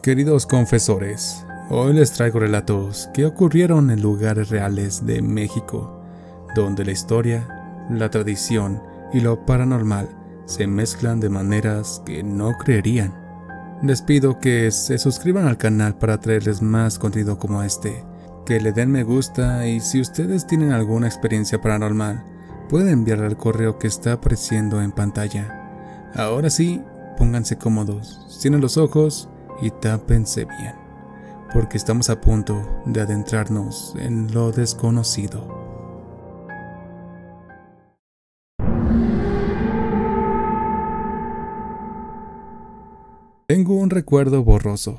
Queridos confesores, hoy les traigo relatos que ocurrieron en lugares reales de México, donde la historia, la tradición y lo paranormal se mezclan de maneras que no creerían. Les pido que se suscriban al canal para traerles más contenido como este, que le den me gusta y si ustedes tienen alguna experiencia paranormal, pueden enviarla al correo que está apareciendo en pantalla. Ahora sí, pónganse cómodos, cierren los ojos y tápense bien, porque estamos a punto de adentrarnos en lo desconocido. Tengo un recuerdo borroso,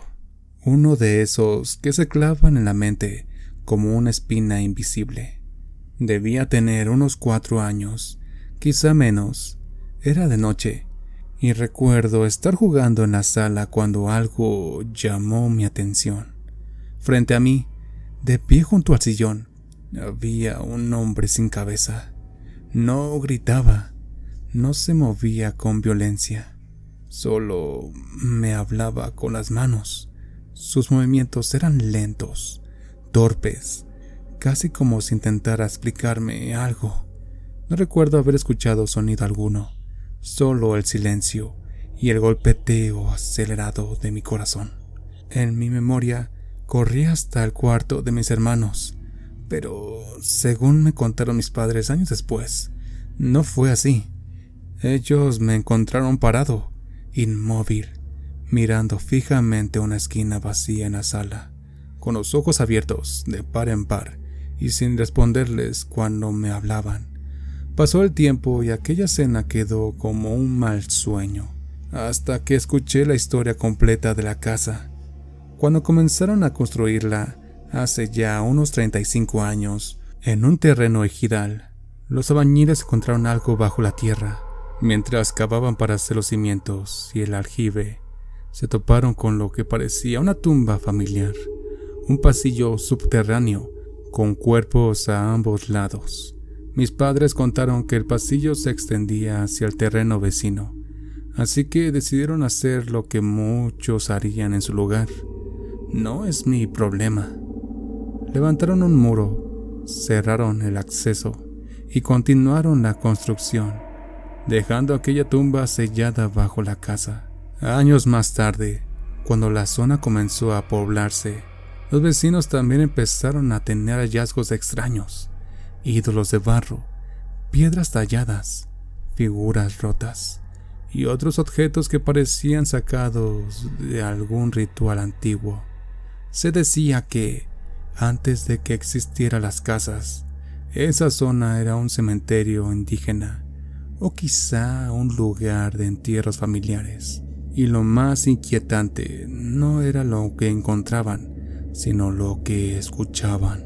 uno de esos que se clavan en la mente como una espina invisible. Debía tener unos 4 años, quizá menos. Era de noche, y recuerdo estar jugando en la sala cuando algo llamó mi atención. Frente a mí, de pie junto al sillón, había un hombre sin cabeza. No gritaba, no se movía con violencia, solo me hablaba con las manos. Sus movimientos eran lentos, torpes, casi como si intentara explicarme algo. No recuerdo haber escuchado sonido alguno, solo el silencio y el golpeteo acelerado de mi corazón. En mi memoria corrí hasta el cuarto de mis hermanos, pero según me contaron mis padres años después, no fue así. Ellos me encontraron parado, inmóvil, mirando fijamente una esquina vacía en la sala, con los ojos abiertos de par en par y sin responderles cuando me hablaban. Pasó el tiempo y aquella escena quedó como un mal sueño, hasta que escuché la historia completa de la casa. Cuando comenzaron a construirla, hace ya unos 35 años, en un terreno ejidal, los albañiles encontraron algo bajo la tierra. Mientras cavaban para hacer los cimientos y el aljibe, se toparon con lo que parecía una tumba familiar, un pasillo subterráneo con cuerpos a ambos lados. Mis padres contaron que el pasillo se extendía hacia el terreno vecino, así que decidieron hacer lo que muchos harían en su lugar. No es mi problema. Levantaron un muro, cerraron el acceso y continuaron la construcción, dejando aquella tumba sellada bajo la casa. Años más tarde, cuando la zona comenzó a poblarse, los vecinos también empezaron a tener hallazgos extraños. Ídolos de barro, piedras talladas, figuras rotas y otros objetos que parecían sacados de algún ritual antiguo. Se decía que, antes de que existieran las casas, esa zona era un cementerio indígena o quizá un lugar de entierros familiares. Y lo más inquietante no era lo que encontraban, sino lo que escuchaban.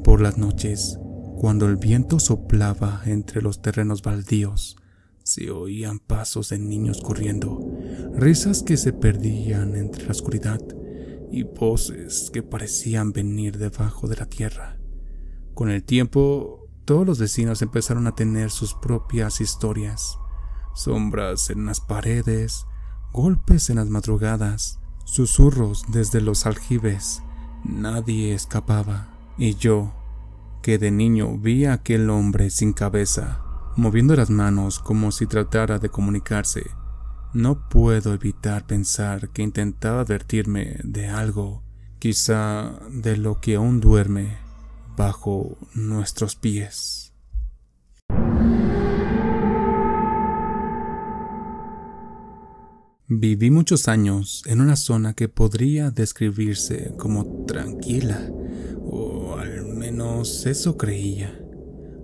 Por las noches, cuando el viento soplaba entre los terrenos baldíos, se oían pasos de niños corriendo, risas que se perdían entre la oscuridad y voces que parecían venir debajo de la tierra. Con el tiempo, todos los vecinos empezaron a tener sus propias historias: sombras en las paredes, golpes en las madrugadas, susurros desde los aljibes. Nadie escapaba, y yo, que de niño vi a aquel hombre sin cabeza, moviendo las manos como si tratara de comunicarse, no puedo evitar pensar que intentaba advertirme de algo, quizá de lo que aún duerme bajo nuestros pies. Viví muchos años en una zona que podría describirse como tranquila, o al menos eso creía.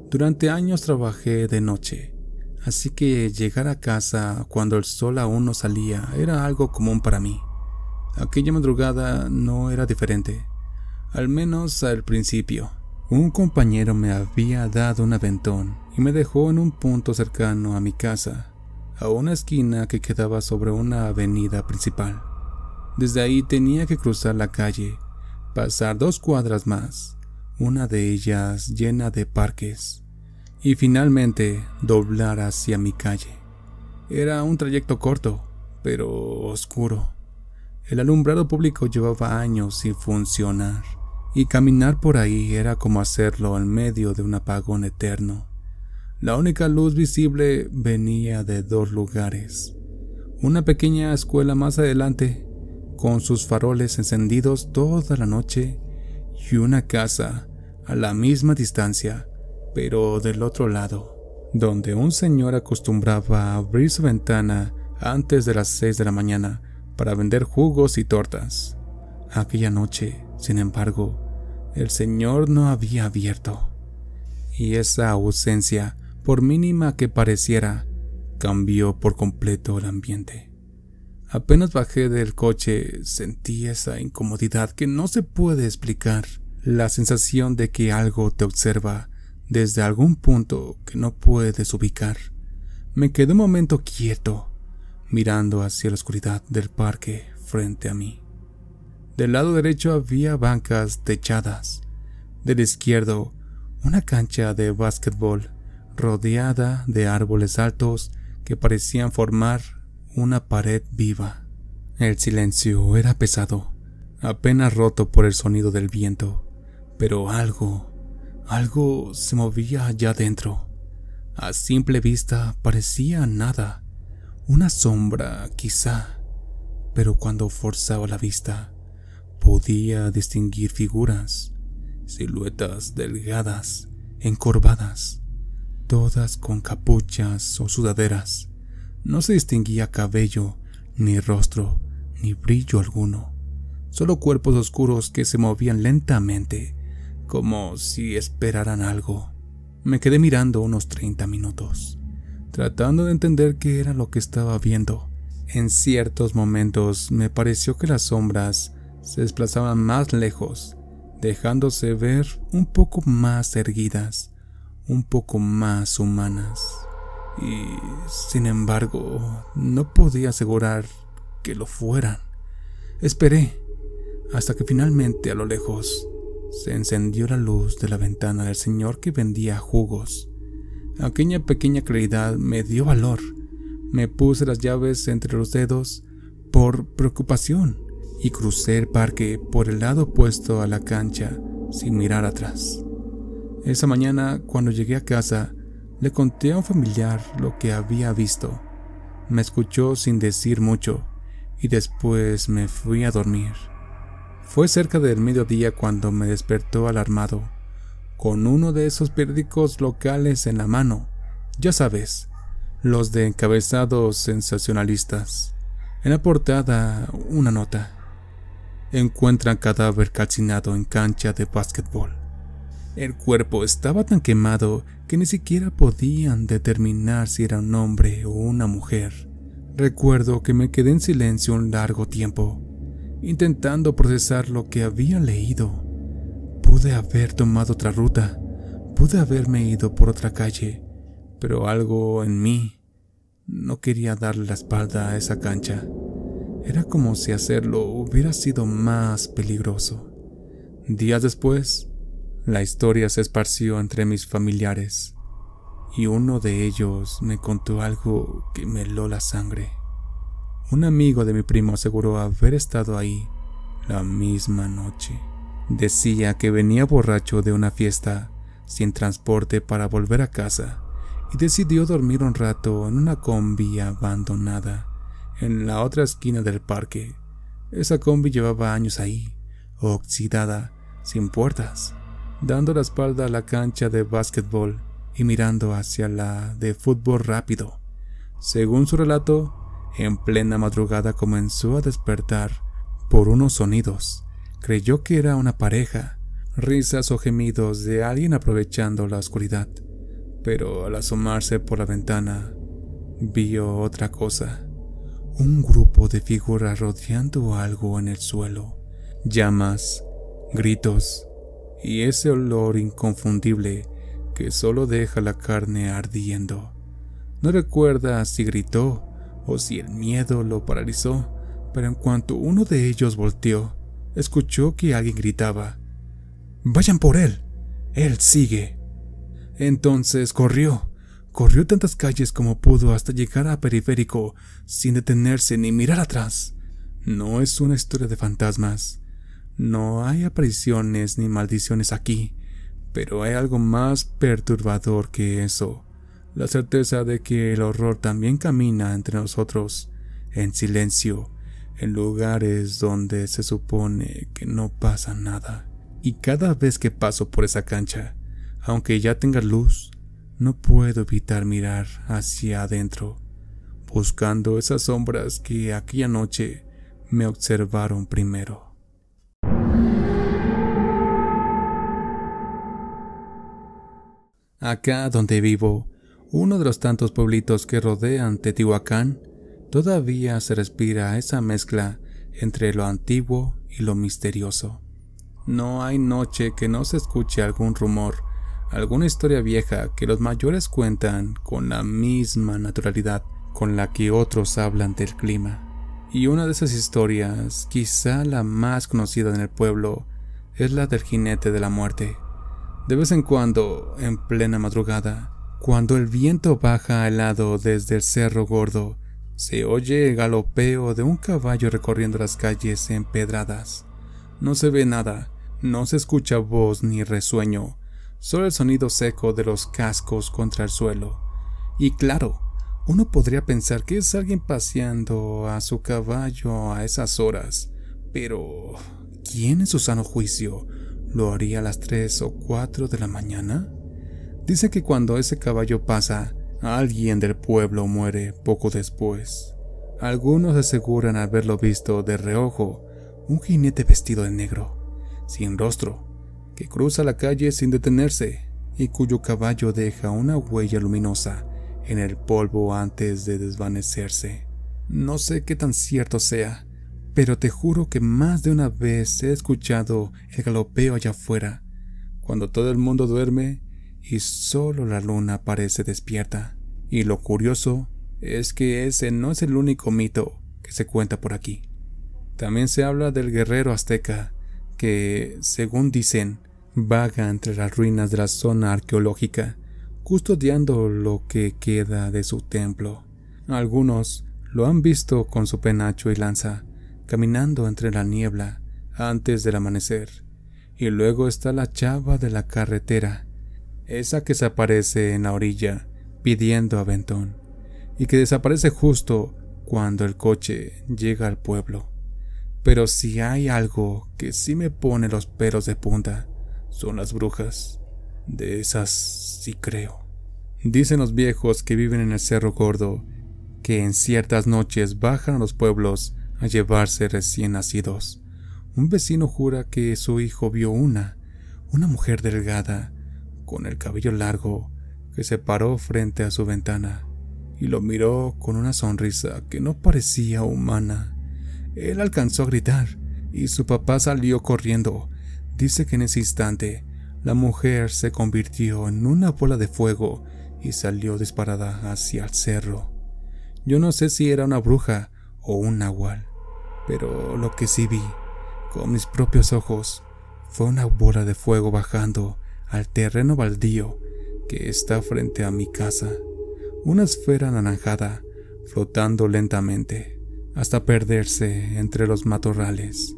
Durante años trabajé de noche, así que llegar a casa cuando el sol aún no salía era algo común para mí. Aquella madrugada no era diferente, al menos al principio. Un compañero me había dado un aventón y me dejó en un punto cercano a mi casa, a una esquina que quedaba sobre una avenida principal. Desde ahí tenía que cruzar la calle, pasar 2 cuadras más, una de ellas llena de parques, y finalmente doblar hacia mi calle. Era un trayecto corto, pero oscuro. El alumbrado público llevaba años sin funcionar, y caminar por ahí era como hacerlo en medio de un apagón eterno. La única luz visible venía de dos lugares: una pequeña escuela más adelante, con sus faroles encendidos toda la noche, y una casa a la misma distancia, pero del otro lado, donde un señor acostumbraba a abrir su ventana antes de las 6 de la mañana para vender jugos y tortas. Aquella noche, sin embargo, el señor no había abierto, y esa ausencia, por mínima que pareciera, cambió por completo el ambiente. Apenas bajé del coche, sentí esa incomodidad que no se puede explicar, la sensación de que algo te observa desde algún punto que no puedes ubicar. Me quedé un momento quieto, mirando hacia la oscuridad del parque frente a mí. Del lado derecho había bancas techadas. Del izquierdo, una cancha de básquetbol rodeada de árboles altos que parecían formar una pared viva. El silencio era pesado, apenas roto por el sonido del viento, pero algo se movía allá dentro. A simple vista parecía nada, una sombra quizá, pero cuando forzaba la vista podía distinguir figuras, siluetas delgadas, encorvadas, todas con capuchas o sudaderas. No se distinguía cabello, ni rostro, ni brillo alguno, solo cuerpos oscuros que se movían lentamente, como si esperaran algo. Me quedé mirando unos 30 minutos, tratando de entender qué era lo que estaba viendo. En ciertos momentos me pareció que las sombras se desplazaban más lejos, dejándose ver un poco más erguidas, un poco más humanas. Y, sin embargo, no podía asegurar que lo fueran. Esperé hasta que finalmente, a lo lejos, se encendió la luz de la ventana del señor que vendía jugos. Aquella pequeña claridad me dio valor. Me puse las llaves entre los dedos por preocupación y crucé el parque por el lado opuesto a la cancha sin mirar atrás. Esa mañana, cuando llegué a casa, le conté a un familiar lo que había visto. Me escuchó sin decir mucho y después me fui a dormir. Fue cerca del mediodía cuando me despertó alarmado, con uno de esos periódicos locales en la mano, ya sabes, los de encabezados sensacionalistas. En la portada, una nota: encuentran cadáver calcinado en cancha de básquetbol. El cuerpo estaba tan quemado que ni siquiera podían determinar si era un hombre o una mujer. Recuerdo que me quedé en silencio un largo tiempo, intentando procesar lo que había leído. Pude haber tomado otra ruta, pude haberme ido por otra calle, pero algo en mí no quería darle la espalda a esa cancha. Era como si hacerlo hubiera sido más peligroso. Días después, la historia se esparció entre mis familiares, y uno de ellos me contó algo que me heló la sangre. Un amigo de mi primo aseguró haber estado ahí la misma noche. Decía que venía borracho de una fiesta, sin transporte para volver a casa, y decidió dormir un rato en una combi abandonada en la otra esquina del parque. Esa combi llevaba años ahí, oxidada, sin puertas, dando la espalda a la cancha de básquetbol y mirando hacia la de fútbol rápido. Según su relato, en plena madrugada comenzó a despertar por unos sonidos. Creyó que era una pareja, risas o gemidos de alguien aprovechando la oscuridad, pero al asomarse por la ventana, vio otra cosa: un grupo de figuras rodeando algo en el suelo, llamas, gritos y ese olor inconfundible que solo deja la carne ardiendo. No recuerda si gritó o si el miedo lo paralizó, pero en cuanto uno de ellos volteó, escuchó que alguien gritaba: «¡Vayan por él! ¡Él sigue!». Entonces corrió tantas calles como pudo hasta llegar a Periférico sin detenerse ni mirar atrás. No es una historia de fantasmas. No hay apariciones ni maldiciones aquí, pero hay algo más perturbador que eso. La certeza de que el horror también camina entre nosotros, en silencio, en lugares donde se supone que no pasa nada. Y cada vez que paso por esa cancha, aunque ya tenga luz, no puedo evitar mirar hacia adentro, buscando esas sombras que aquella noche me observaron primero. Acá donde vivo, uno de los tantos pueblitos que rodean Teotihuacán, todavía se respira esa mezcla entre lo antiguo y lo misterioso. No hay noche que no se escuche algún rumor, alguna historia vieja que los mayores cuentan con la misma naturalidad con la que otros hablan del clima. Y una de esas historias, quizá la más conocida en el pueblo, es la del jinete de la muerte. De vez en cuando, en plena madrugada, cuando el viento baja helado desde el Cerro Gordo, se oye el galopeo de un caballo recorriendo las calles empedradas. No se ve nada, no se escucha voz ni resueño, solo el sonido seco de los cascos contra el suelo. Y claro, uno podría pensar que es alguien paseando a su caballo a esas horas, pero ¿quién en su sano juicio lo haría a las 3 o 4 de la mañana? Dice que cuando ese caballo pasa, alguien del pueblo muere poco después. Algunos aseguran haberlo visto de reojo, un jinete vestido de negro, sin rostro, que cruza la calle sin detenerse y cuyo caballo deja una huella luminosa en el polvo antes de desvanecerse. No sé qué tan cierto sea, pero te juro que más de una vez he escuchado el galopeo allá afuera, cuando todo el mundo duerme y solo la luna parece despierta. Y lo curioso es que ese no es el único mito que se cuenta por aquí. También se habla del guerrero azteca que, según dicen, vaga entre las ruinas de la zona arqueológica, custodiando lo que queda de su templo. Algunos lo han visto con su penacho y lanza, caminando entre la niebla antes del amanecer. Y luego está la chava de la carretera, esa que se aparece en la orilla pidiendo aventón, y que desaparece justo cuando el coche llega al pueblo. Pero si hay algo que sí me pone los pelos de punta, son las brujas. De esas sí creo. Dicen los viejos que viven en el Cerro Gordo que en ciertas noches bajan a los pueblos a llevarse recién nacidos. Un vecino jura que su hijo vio una mujer delgada, con el cabello largo, que se paró frente a su ventana y lo miró con una sonrisa que no parecía humana. Él alcanzó a gritar y su papá salió corriendo. Dice que en ese instante la mujer se convirtió en una bola de fuego y salió disparada hacia el cerro. Yo no sé si era una bruja o un nahual, pero lo que sí vi con mis propios ojos fue una bola de fuego bajando al terreno baldío que está frente a mi casa, una esfera anaranjada flotando lentamente hasta perderse entre los matorrales.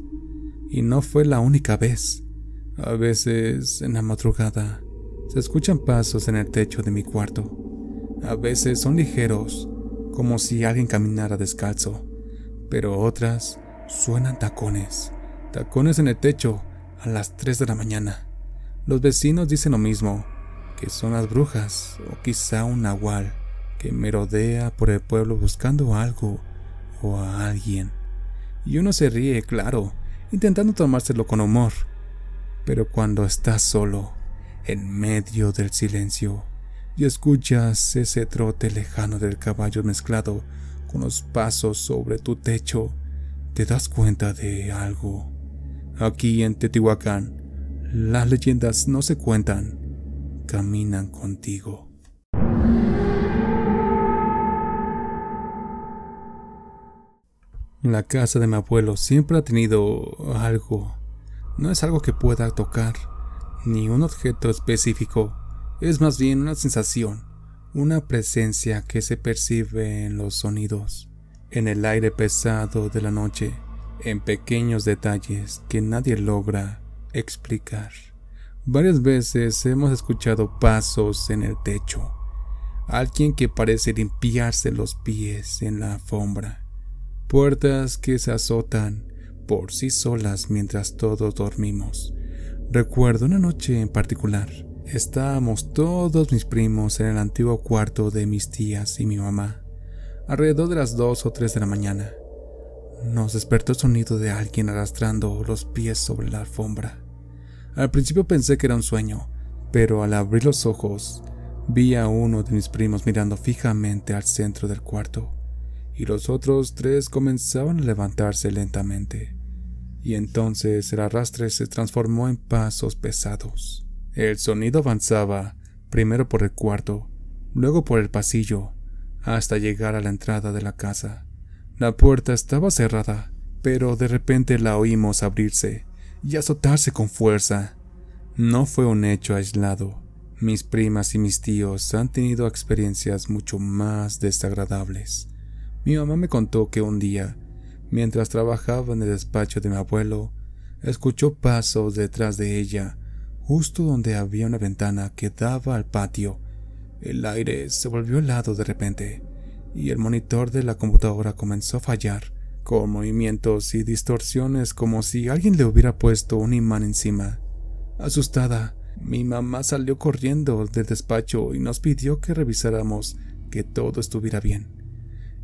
Y no fue la única vez. A veces en la madrugada se escuchan pasos en el techo de mi cuarto. A veces son ligeros, como si alguien caminara descalzo, pero otras suenan tacones en el techo a las 3 de la mañana. Los vecinos dicen lo mismo, que son las brujas o quizá un nahual que merodea por el pueblo buscando algo o a alguien. Y uno se ríe, claro, intentando tomárselo con humor. Pero cuando estás solo, en medio del silencio, y escuchas ese trote lejano del caballo mezclado con los pasos sobre tu techo, te das cuenta de algo. Aquí en Teotihuacán, las leyendas no se cuentan, caminan contigo. La casa de mi abuelo siempre ha tenido algo. No es algo que pueda tocar, ni un objeto específico. Es más bien una sensación, una presencia que se percibe en los sonidos, en el aire pesado de la noche, en pequeños detalles que nadie logra explicar. Varias veces hemos escuchado pasos en el techo, alguien que parece limpiarse los pies en la alfombra, puertas que se azotan por sí solas mientras todos dormimos. Recuerdo una noche en particular. Estábamos todos mis primos en el antiguo cuarto de mis tías y mi mamá, alrededor de las 2 o 3 de la mañana. Nos despertó el sonido de alguien arrastrando los pies sobre la alfombra. Al principio pensé que era un sueño, pero al abrir los ojos vi a uno de mis primos mirando fijamente al centro del cuarto, y los otros 3 comenzaban a levantarse lentamente, y entonces el arrastre se transformó en pasos pesados. El sonido avanzaba, primero por el cuarto, luego por el pasillo, hasta llegar a la entrada de la casa. La puerta estaba cerrada, pero de repente la oímos abrirse y azotarse con fuerza. No fue un hecho aislado. Mis primas y mis tíos han tenido experiencias mucho más desagradables. Mi mamá me contó que un día, mientras trabajaba en el despacho de mi abuelo, escuchó pasos detrás de ella, justo donde había una ventana que daba al patio. El aire se volvió helado de repente, y el monitor de la computadora comenzó a fallar, con movimientos y distorsiones como si alguien le hubiera puesto un imán encima. Asustada, mi mamá salió corriendo del despacho y nos pidió que revisáramos que todo estuviera bien.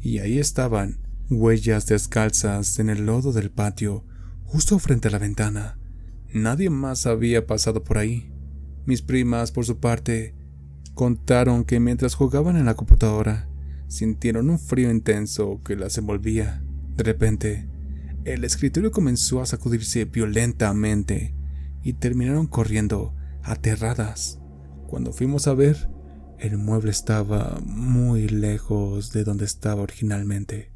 Y ahí estaban, huellas descalzas en el lodo del patio, justo frente a la ventana. Nadie más había pasado por ahí. Mis primas, por su parte, contaron que mientras jugaban en la computadora, sintieron un frío intenso que las envolvía. De repente, el escritorio comenzó a sacudirse violentamente y terminaron corriendo, aterradas. Cuando fuimos a ver, el mueble estaba muy lejos de donde estaba originalmente,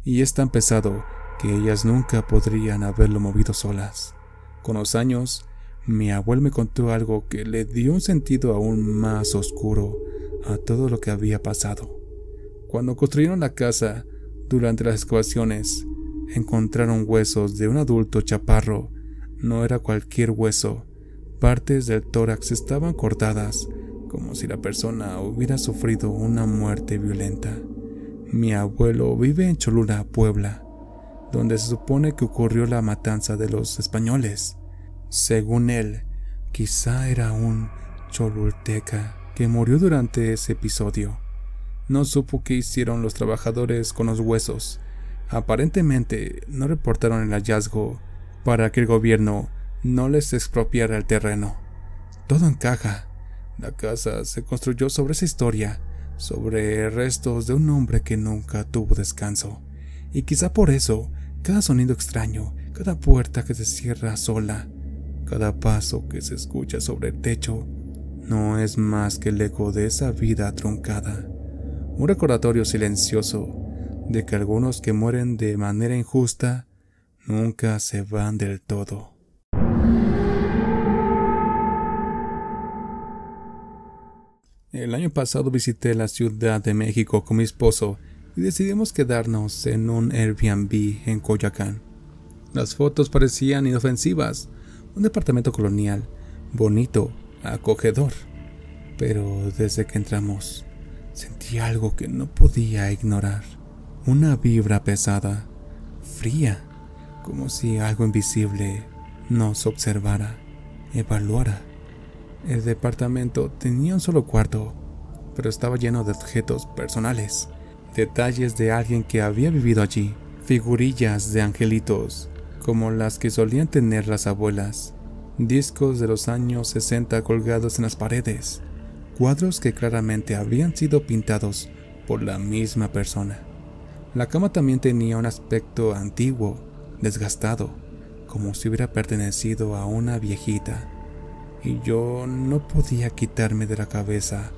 y es tan pesado que ellas nunca podrían haberlo movido solas. Con los años, mi abuelo me contó algo que le dio un sentido aún más oscuro a todo lo que había pasado. Cuando construyeron la casa, durante las excavaciones, encontraron huesos de un adulto chaparro. No era cualquier hueso. Partes del tórax estaban cortadas, como si la persona hubiera sufrido una muerte violenta. Mi abuelo vive en Cholula, Puebla, donde se supone que ocurrió la matanza de los españoles. Según él, quizá era un cholulteca que murió durante ese episodio. No supo qué hicieron los trabajadores con los huesos. Aparentemente no reportaron el hallazgo para que el gobierno no les expropiara el terreno. Todo encaja. La casa se construyó sobre esa historia, sobre restos de un hombre que nunca tuvo descanso. Y quizá por eso, cada sonido extraño, cada puerta que se cierra sola, cada paso que se escucha sobre el techo, no es más que el eco de esa vida truncada. Un recordatorio silencioso de que algunos que mueren de manera injusta nunca se van del todo. El año pasado visité la Ciudad de México con mi esposo y decidimos quedarnos en un Airbnb en Coyoacán. Las fotos parecían inofensivas, un departamento colonial, bonito, acogedor. Pero desde que entramos, sentí algo que no podía ignorar. Una vibra pesada, fría, como si algo invisible nos observara, evaluara. El departamento tenía un solo cuarto, pero estaba lleno de objetos personales, detalles de alguien que había vivido allí, figurillas de angelitos, como las que solían tener las abuelas, discos de los años 60 colgados en las paredes, cuadros que claramente habían sido pintados por la misma persona. La cama también tenía un aspecto antiguo, desgastado, como si hubiera pertenecido a una viejita. Y yo no podía quitarme de la cabeza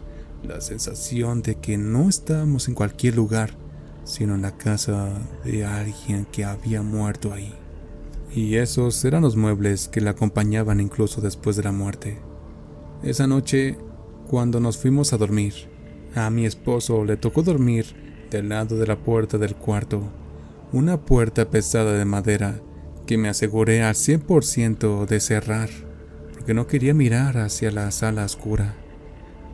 la sensación de que no estábamos en cualquier lugar, sino en la casa de alguien que había muerto ahí. Y esos eran los muebles que la acompañaban incluso después de la muerte. Esa noche, cuando nos fuimos a dormir, a mi esposo le tocó dormir del lado de la puerta del cuarto. una puerta pesada de madera que me aseguré al 100% de cerrar, porque no quería mirar hacia la sala oscura.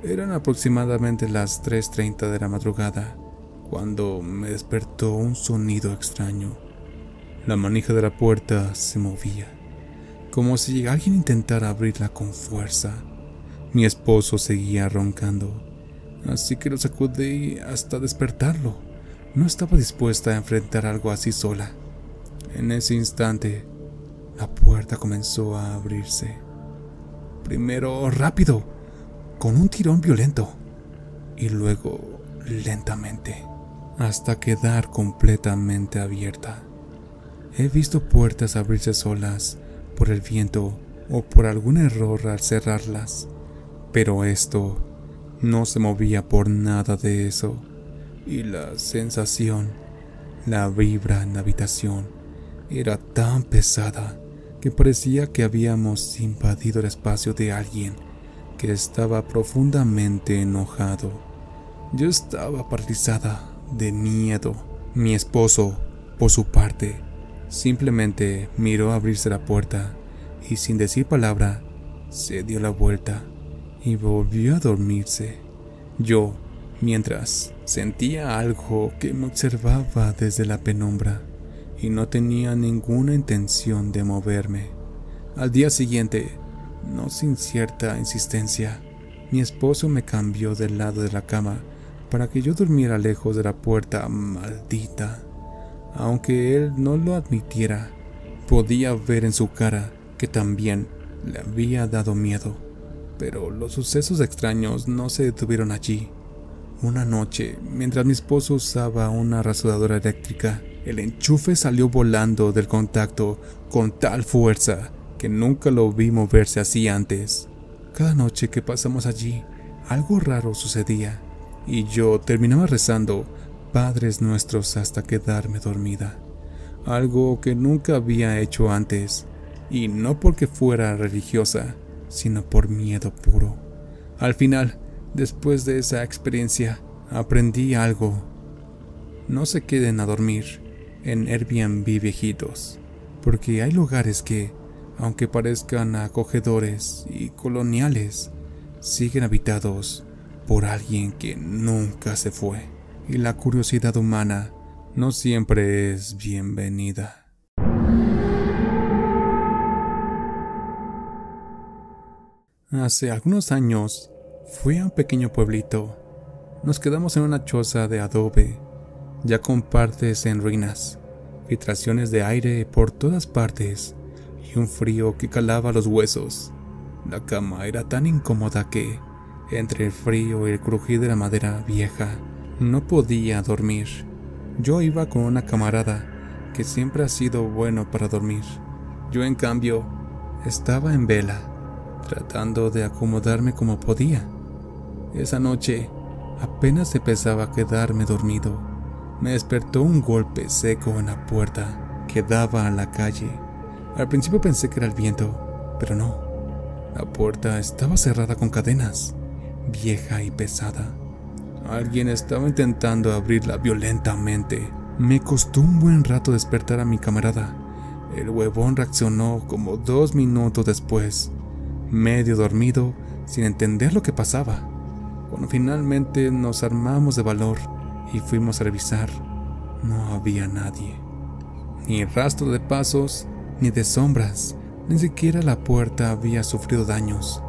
Eran aproximadamente las 3:30 de la madrugada, cuando me despertó un sonido extraño. La manija de la puerta se movía, como si alguien intentara abrirla con fuerza. Mi esposo seguía roncando, así que lo sacudí hasta despertarlo. No estaba dispuesta a enfrentar algo así sola. En ese instante, la puerta comenzó a abrirse. Primero rápido, con un tirón violento, y luego lentamente, hasta quedar completamente abierta. He visto puertas abrirse solas por el viento o por algún error al cerrarlas, pero esto no se movía por nada de eso, y la sensación, la vibra en la habitación, era tan pesada que parecía que habíamos invadido el espacio de alguien que estaba profundamente enojado. Yo estaba paralizada de miedo. Mi esposo, por su parte, simplemente miró abrirse la puerta y sin decir palabra, se dio la vuelta y volvió a dormirse. Yo, mientras, sentía algo que me observaba desde la penumbra y no tenía ninguna intención de moverme. Al día siguiente, no sin cierta insistencia, mi esposo me cambió del lado de la cama para que yo durmiera lejos de la puerta maldita. Aunque él no lo admitiera, podía ver en su cara que también le había dado miedo. Pero los sucesos extraños no se detuvieron allí. Una noche, mientras mi esposo usaba una rasuradora eléctrica, el enchufe salió volando del contacto con tal fuerza que nunca lo vi moverse así antes. Cada noche que pasamos allí, algo raro sucedía, y yo terminaba rezando Padres Nuestros hasta quedarme dormida. Algo que nunca había hecho antes, y no porque fuera religiosa, sino por miedo puro. Al final, después de esa experiencia, aprendí algo. No se queden a dormir en Airbnb viejitos, porque hay lugares que, aunque parezcan acogedores y coloniales, siguen habitados por alguien que nunca se fue, y la curiosidad humana no siempre es bienvenida. Hace algunos años fui a un pequeño pueblito. Nos quedamos en una choza de adobe, ya con partes en ruinas, filtraciones de aire por todas partes y un frío que calaba los huesos. La cama era tan incómoda que, entre el frío y el crujir de la madera vieja, no podía dormir. Yo iba con una camarada que siempre ha sido bueno para dormir. Yo, en cambio, estaba en vela, tratando de acomodarme como podía. Esa noche, apenas empezaba a quedarme dormido, me despertó un golpe seco en la puerta que daba a la calle. Al principio pensé que era el viento, pero no. La puerta estaba cerrada con cadenas, vieja y pesada. Alguien estaba intentando abrirla violentamente. Me costó un buen rato despertar a mi camarada. El huevón reaccionó como 2 minutos después, medio dormido, sin entender lo que pasaba. Cuando finalmente nos armamos de valor y fuimos a revisar, no había nadie. Ni rastro de pasos, ni de sombras. Ni siquiera la puerta había sufrido daños.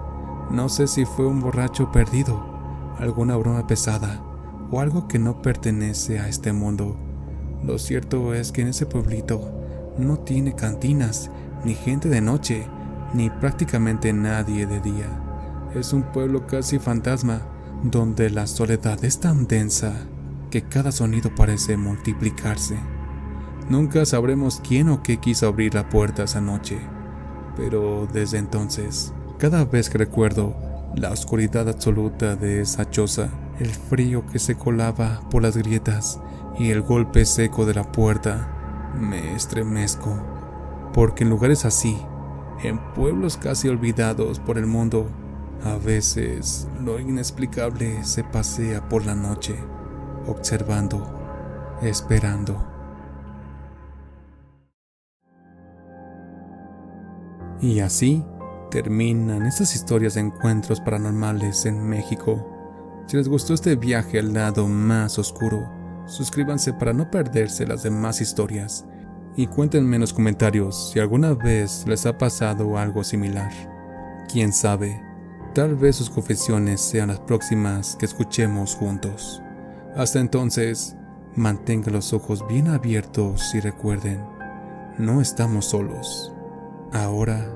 No sé si fue un borracho perdido, alguna broma pesada, o algo que no pertenece a este mundo. Lo cierto es que en ese pueblito no tiene cantinas, ni gente de noche, ni prácticamente nadie de día. Es un pueblo casi fantasma, donde la soledad es tan densa que cada sonido parece multiplicarse. Nunca sabremos quién o qué quiso abrir la puerta esa noche, pero desde entonces, cada vez que recuerdo la oscuridad absoluta de esa choza, el frío que se colaba por las grietas y el golpe seco de la puerta, me estremezco, porque en lugares así, en pueblos casi olvidados por el mundo, a veces lo inexplicable se pasea por la noche, observando, esperando. Y así terminan estas historias de encuentros paranormales en México. Si les gustó este viaje al lado más oscuro, suscríbanse para no perderse las demás historias y cuéntenme en los comentarios si alguna vez les ha pasado algo similar. Quién sabe, tal vez sus confesiones sean las próximas que escuchemos juntos. Hasta entonces, mantengan los ojos bien abiertos y recuerden, no estamos solos. Ahora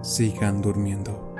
sigan durmiendo.